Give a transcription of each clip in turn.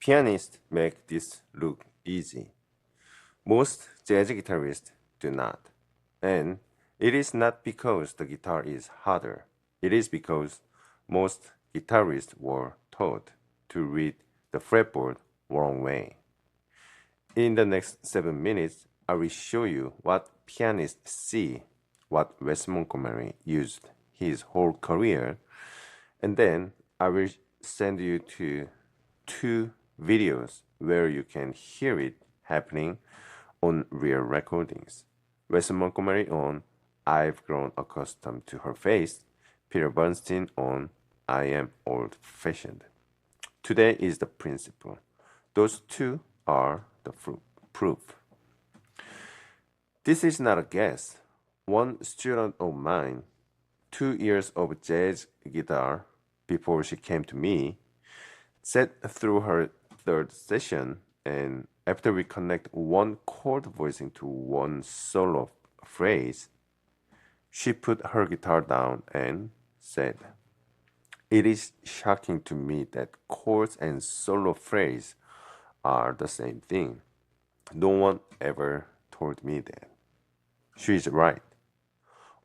Pianists make this look easy. Most jazz guitarists do not. And it is not because the guitar is harder. It is because most guitarists were taught to read the fretboard wrong way. In the next 7 minutes, I will show you what pianists see, what Wes Montgomery used his whole career, and then I will send you to 2 videos where you can hear it happening on real recordings. Wes Montgomery on I've Grown Accustomed to Her Face, Peter Bernstein on I Am Old-Fashioned. Today is the principle. Those 2 are the proof. This is not a guess. One student of mine, 2 years of jazz guitar before she came to me, sat through her 3rd session, and after we connect one chord voicing to one solo phrase, she put her guitar down and said, "It is shocking to me that chords and solo phrase are the same thing. No one ever told me that." She is right.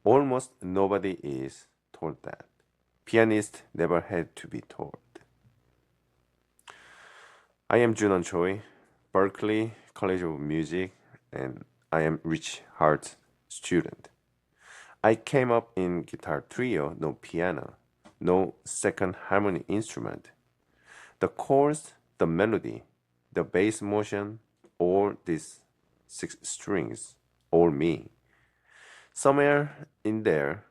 Almost nobody is told that. Pianists never had to be told. I am Junan Choi, Berklee College of Music, and I am Richie Hart student. I came up in guitar trio, no piano, no second harmony instrument. The chords, the melody, the bass motion, all these 6 strings, all me. Somewhere in there,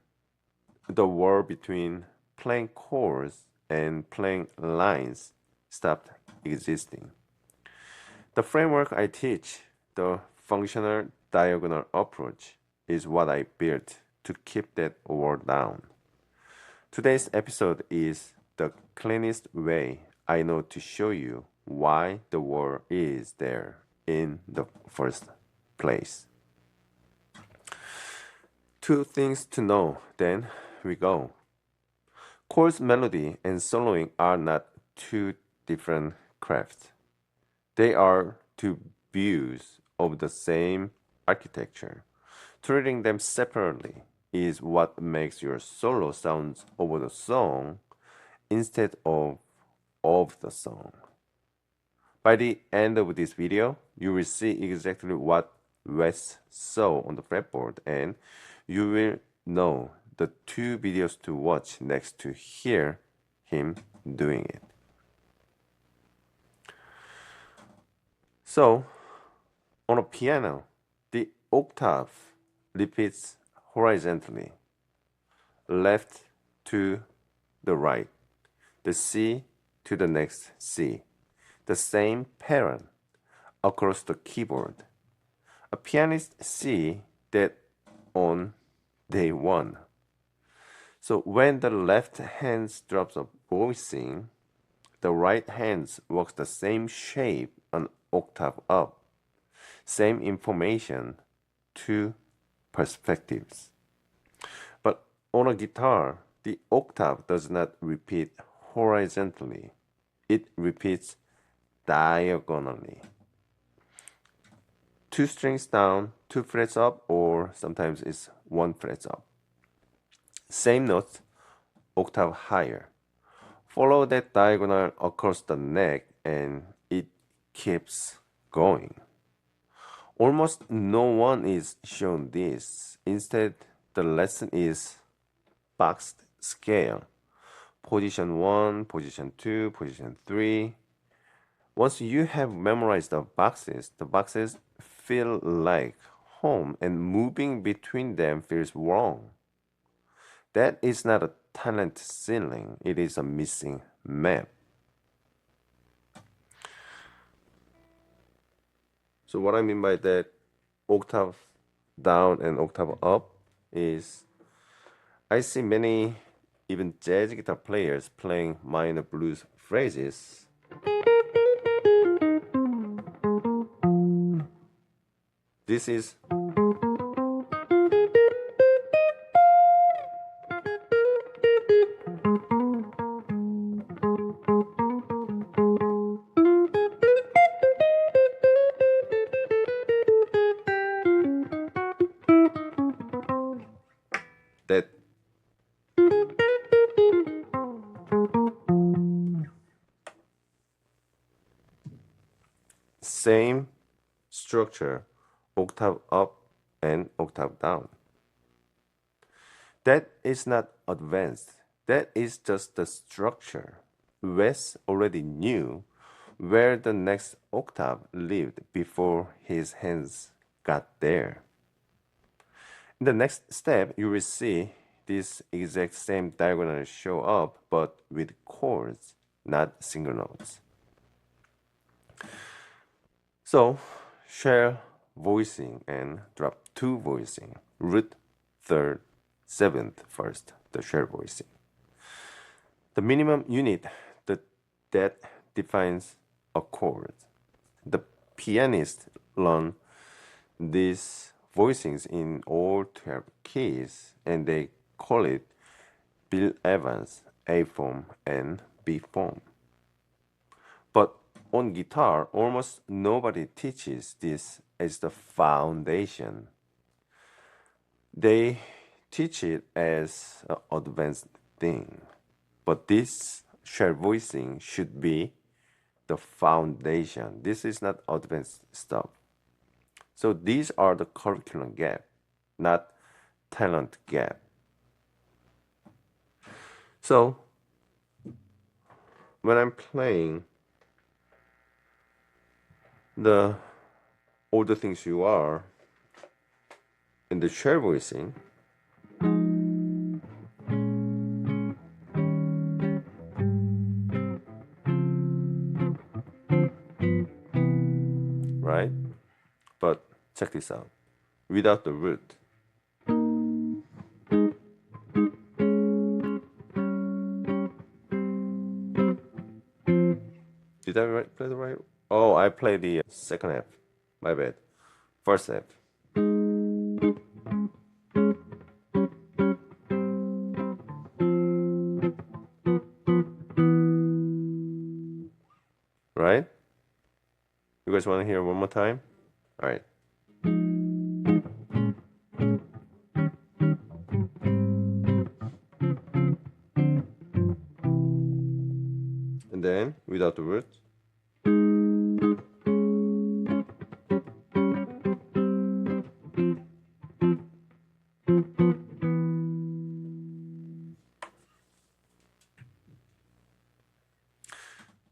the war between playing chords and playing lines stopped existing. The framework I teach, the functional diagonal approach, is what I built to keep that war down. Today's episode is the cleanest way I know to show you why the war is there in the first place. 2 things to know, then we go. Chords, melody, and soloing are not 2 different crafts. They are 2 views of the same architecture. Treating them separately is what makes your solo sounds over the song instead of the song. By the end of this video, you will see exactly what Wes saw on the fretboard, and you will know the 2 videos to watch next to hear him doing it. So, on a piano, the octave repeats horizontally, left to the right, the C to the next C, the same pattern across the keyboard. A pianist sees that on day 1. So when the left hand drops a voicing, the right hand works the same shape an octave up. Same information, 2 perspectives. But on a guitar, the octave does not repeat horizontally. It repeats diagonally. 2 strings down, 2 frets up, or sometimes it's 1 fret up. Same notes, octave higher. Follow that diagonal across the neck and it keeps going. Almost no one is shown this. Instead, the lesson is boxed scale. Position 1, position 2, position 3. Once you have memorized the boxes feel like home, and moving between them feels wrong. That is not a talent ceiling, it is a missing map. So what I mean by that octave down and octave up is I see many even jazz guitar players playing minor blues phrases. This is same structure, octave up and octave down. That is not advanced. That is just the structure. Wes already knew where the next octave lived before his hands got there. In the next step, you will see this exact same diagonal show up, but with chords, not single notes. So, share voicing and drop two voicing, root, third, seventh, first, the share voicing. The minimum unit that defines a chord. The pianists learn these voicings in all 12 keys and they call it Bill Evans A form and B form. But on guitar, almost nobody teaches this as the foundation. They teach it as an advanced thing. But this share voicing should be the foundation. This is not advanced stuff. So these are the curriculum gap, not talent gap. So when I'm playing all the things you are in the share voicing, right? But check this out. Without the root. Did I play the right? Oh, I played the second F. My bad. First F. Right? You guys want to hear one more time? All right. And then without the root.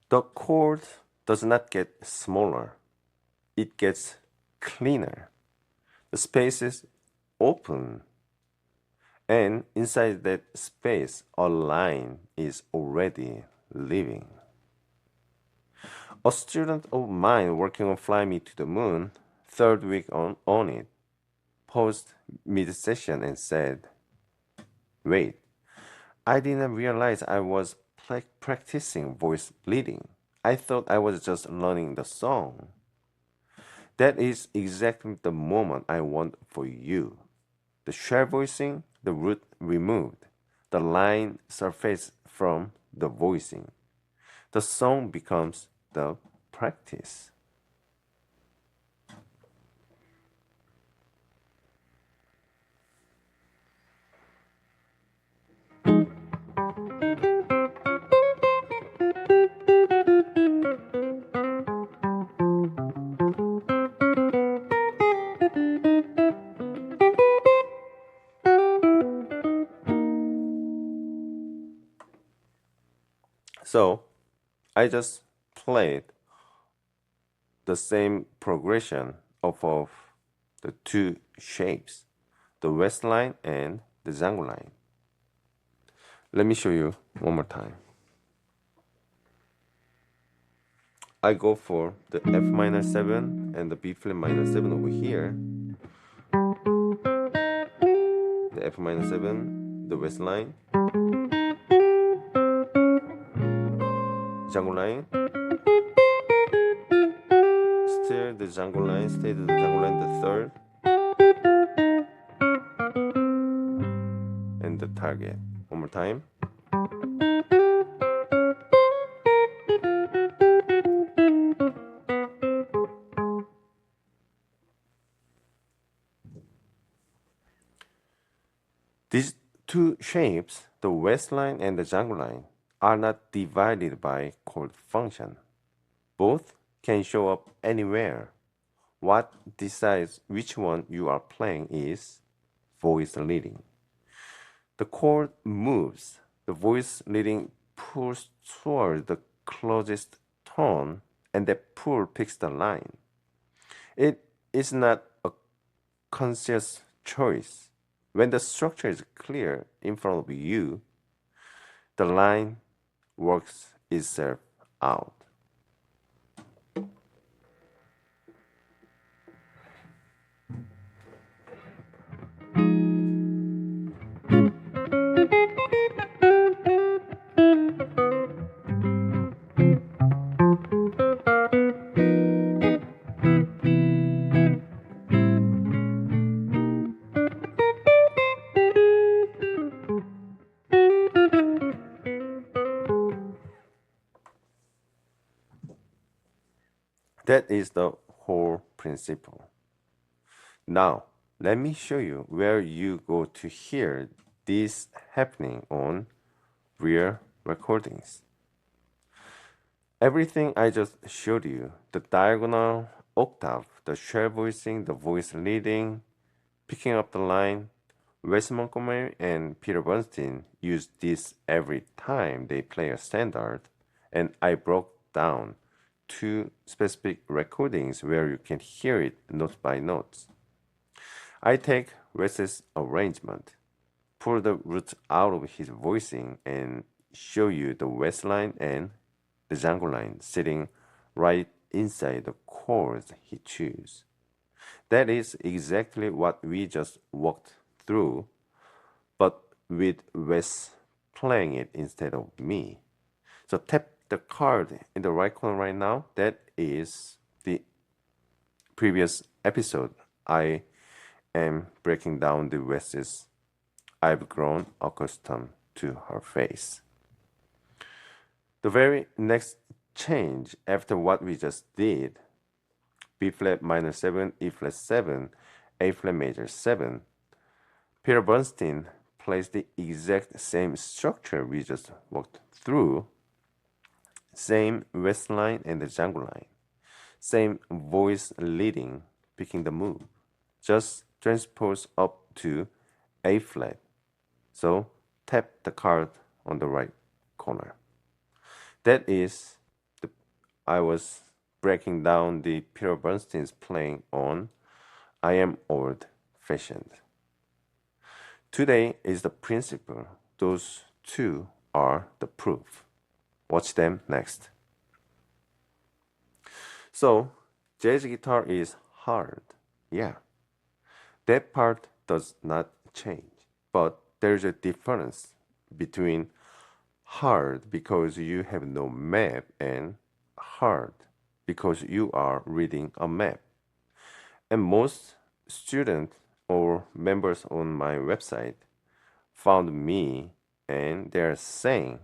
The chord does not get smaller. It gets cleaner. The space is open. And inside that space, a line is already living. A student of mine working on Fly Me to the Moon, third week on it, paused mid-session and said, "Wait, I didn't realize I was practicing voice leading. I thought I was just learning the song." That is exactly the moment I want for you. The share voicing, the root removed, the line surface from the voicing. The song becomes the practice. So I just played the same progression of the two shapes, the west line and the Django line. Let me show you one more time. I go for the F minor 7 and the B flat minor 7 over here. The F minor 7, the west line, Django line. Still the Django line, stay the Django line, the third. And the target. One more time. These two shapes, the west line and the Django line, are not divided by chord function. Both can show up anywhere. What decides which one you are playing is voice leading. The chord moves, the voice leading pulls toward the closest tone, and that pull picks the line. It is not a conscious choice. When the structure is clear in front of you, the line works itself out. That is the whole principle. Now, let me show you where you go to hear this happening on real recordings. Everything I just showed you, the diagonal octave, the shell voicing, the voice leading, picking up the line, Wes Montgomery and Peter Bernstein use this every time they play a standard, and I broke down 2 specific recordings where you can hear it note by note. I take Wes's arrangement, pull the roots out of his voicing, and show you the Wes line and the Django line sitting right inside the chords he chose. That is exactly what we just walked through, but with Wes playing it instead of me. So tap the card in the right corner right now. That is the previous episode. I am breaking down the Wes's I've grown accustomed to her face. The very next change after what we just did, B flat minor 7, E flat 7, A flat major 7, Peter Bernstein plays the exact same structure we just walked through, same Wes line and the Django line, same voice leading, picking the move, just transpose up to A flat. So tap the card on the right corner. That is, I was breaking down the Peter Bernstein's playing on I Am Old Fashioned. Today is the principle. Those 2 are the proof. Watch them next. So, jazz guitar is hard. Yeah. That part does not change. But there's a difference between hard because you have no map and hard because you are reading a map. And most students or members on my website found me and they're saying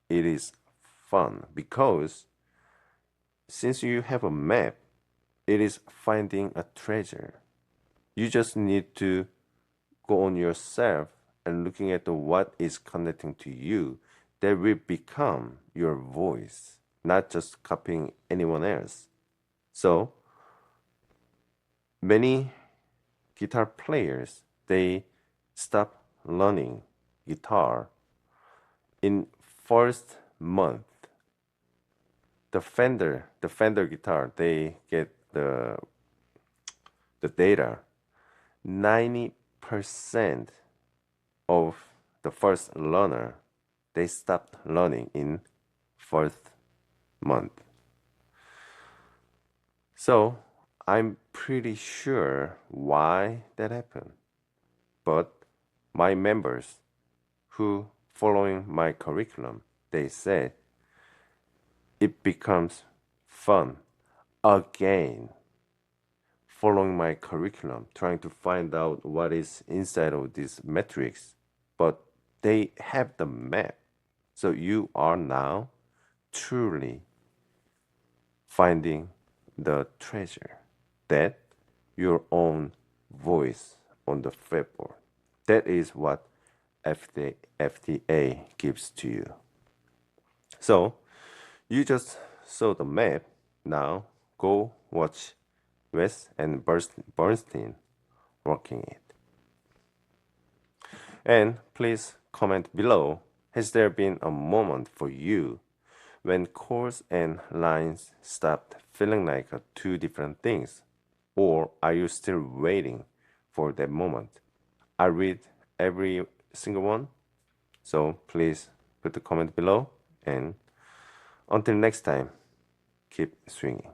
it is fun because since you have a map, it is finding a treasure. You just need to go on yourself and looking at what is connecting to you, that will become your voice, not just copying anyone else. So many guitar players, they stop learning guitar in first month. The Fender guitar, they get the data. 90% of the first learner, they stopped learning in first month. So I'm pretty sure why that happened. But my members who following my curriculum, they said it becomes fun again following my curriculum, trying to find out what is inside of this matrix, but they have the map. So you are now truly finding the treasure, that your own voice on the fretboard. That is what FTA gives to you. So you just saw the map, Now go watch Wes and Bernstein working it. And please comment below, has there been a moment for you when chords and lines stopped feeling like two different things? Or are you still waiting for that moment? I read every single one, so please put the comment below, and until next time, keep swinging.